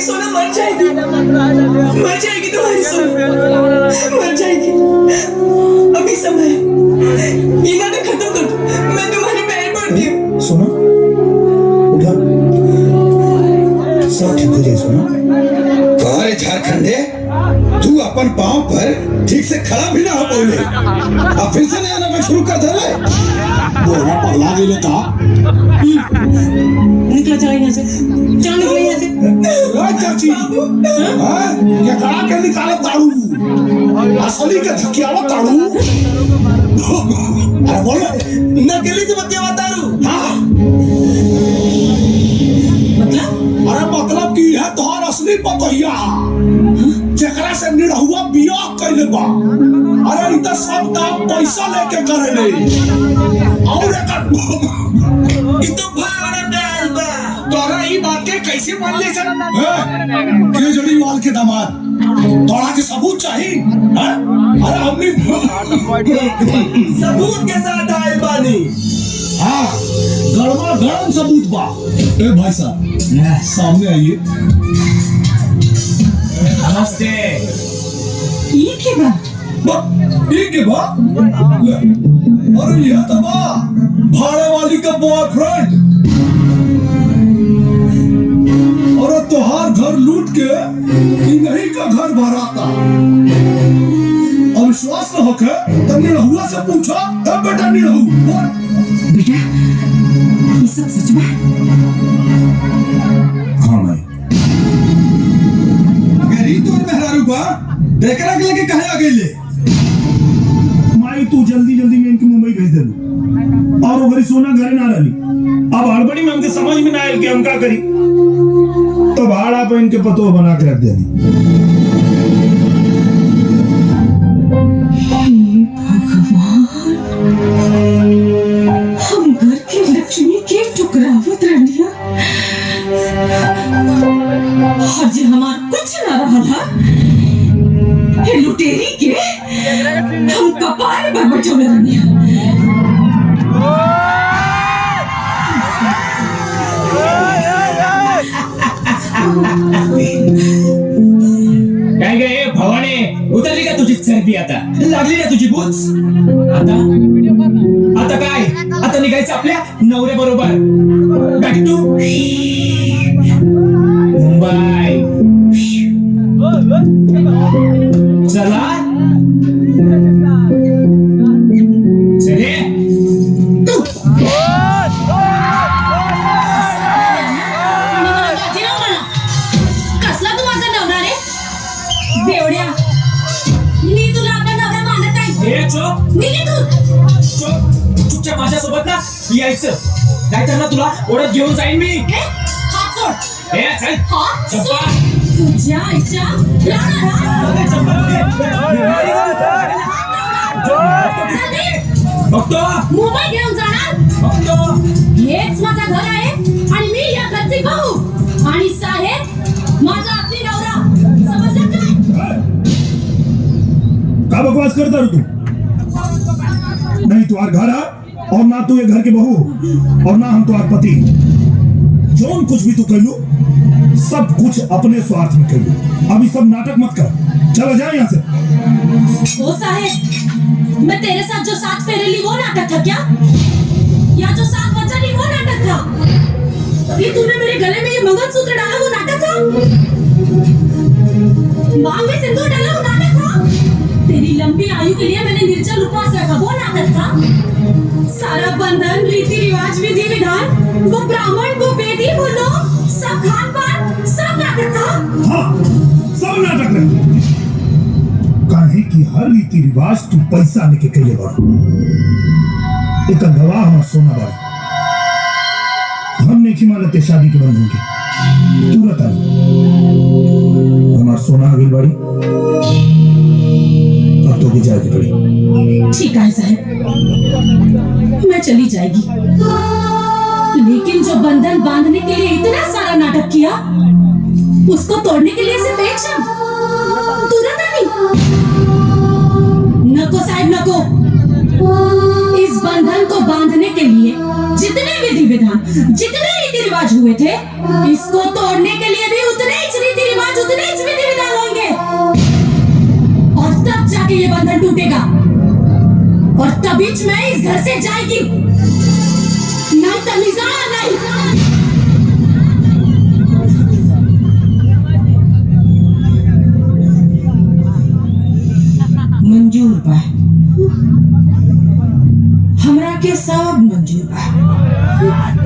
सोना मर जाएगी तुम्हारी सोना मर जाएगी। अभी समय ये नाटक खत्म कर दो, मैं तुम्हारे पैर पड़ती हूँ। सोना उठा, सब ठीक हो जाए सोना। अरे झारखंडे, तू अपन पांव पर ठीक से खड़ा भी ना हो पाओगे, अब फिर से नया नाटक शुरू कर दे। बोला पहला भी लेता निकला चला यहाँ से, चल निकला यहाँ से। चाची ये कड़ा के निकाला ताड़ू, असली के थकियावा ताड़ू। अरे बोलो नकली से बतिया तारू। हाँ, मतलब अरे मतलब की है तोहर असली पतोहिया जेकरा से निरहुआ बियाह कैले बा। अरे इ त सब काम पैसा लेके करेले और एकर ये तो भागना डाल बा। तोरा ई बातें कैसे मान ले सर? केजरीवाल के दामाद तोरा के सबूत चाहिए हैं? अरे हमने सबूत के साथ आए बानी। हाँ, गड़बड़ गरम सबूत बा। ए भाई साहब सामने आइए। नमस्ते। ये के बा? ये के बा? अरे यह तो बा भाड़े वाली का बॉयफ्रेंड। और तोहार घर लूट के इन्हीं का घर भराता। अविश्वास न होके तब निरहुआ से पूछा, तब बेटा निरहु बेटा ये सब सच बा? हाँ मैं गरीब तोर मेहरारू बा, देखरा के लेके कहे आ गइले? माई तू जल्दी जल्दी में इनके मुंबई भेज दे और वो घरी सोना घरे ना रही। अब हड़बड़ी में हमके समझ में ना आयल कि हम का करी, तो भाड़ा पे इनके पतो बना के रख देनी। हम घर की लक्ष्मी के टुकरावत रहनिया और जे हमार कुछ ना रहा हे लुटेरी के हम कपार पर बैठे रहनिया। काय गे भवाने, उतरली का तुझी चरबी आता? लागली ना तुझी बूच? आता काय? आता निघायचं आपल्या नवऱ्या बरोबर बॅक टू मुंबई। चला चले। कसला तू माझा नवरा रे बेवड्या? मी तुला आपला नवरा मानत नाही। ए चुप निघे तू। चुप, चुपचाप माझ्यासोबत ना यायचं, नाहीतर ना तुला ओढत घेऊन जाईन मी। ए, हात सोड। ए चल हात सोड। चप्पा तुझ्या आईच्या बघतो मुंबई घेऊन जाणार? बघतो। हेच माझं घर आहे आणि मी या घरची बहू आणि साहेब माझा आपली नवरा। समजलं काय? का बकवास करता रू तू? नहीं तुम्हारा घर है और ना तू ये घर के बहू और ना हम तुम्हारे पति। जोन कुछ भी तू कहलू सब कुछ अपने स्वार्थ में कहलू। अभी सब नाटक मत कर, चलो जा यहाँ से। ओ साहेब, मैं तेरे साथ जो साथ फेरे ली वो नाटक था क्या? या जो साथ बच्चा ली वो नाटक था? अभी तूने मेरे गले में ये मंगलसूत्र डाला वो नाटक था? मांग में सिंदूर डाला वो नाटक था? तेरी लंबी आयु के लिए मैंने निर्जल उपवास रखा वो नाटक था? सारा बंधन, रीति रिवाज, विधि विधान, वो ब्राह्मण, वो वेदी, वो लोग, सब खान पान, सब नाटक था? हाँ, सब नाटक है। काहे की हर रीति रिवाज तू पैसा लेके कैले बा। एक गवाह हमार सोना बा। हम नहीं मानते शादी के बंधन के। तू बता हमार सोना आगे बड़ी, अब तो भी जाके पड़ी। ठीक है साहब, मैं चली जाएगी, लेकिन जो बंधन बांधने के लिए इतना सारा नाटक किया, उसको तोड़ने के लिए सिर्फ एक शब्द तुरंत नहीं। नको साहब नको, इस बंधन को बांधने के लिए जितने विधि विधान, जितने रीति रिवाज हुए थे, इसको तोड़ने के लिए भी उतने ही रीति रिवाज उतने ही विधि विधान होंगे और तब जाके ये बंधन टूटेगा और तभी मैं इस घर से जाएगी नहीं तो निजारा नहीं। मंजूर बा, हमरा के सब मंजूर बा।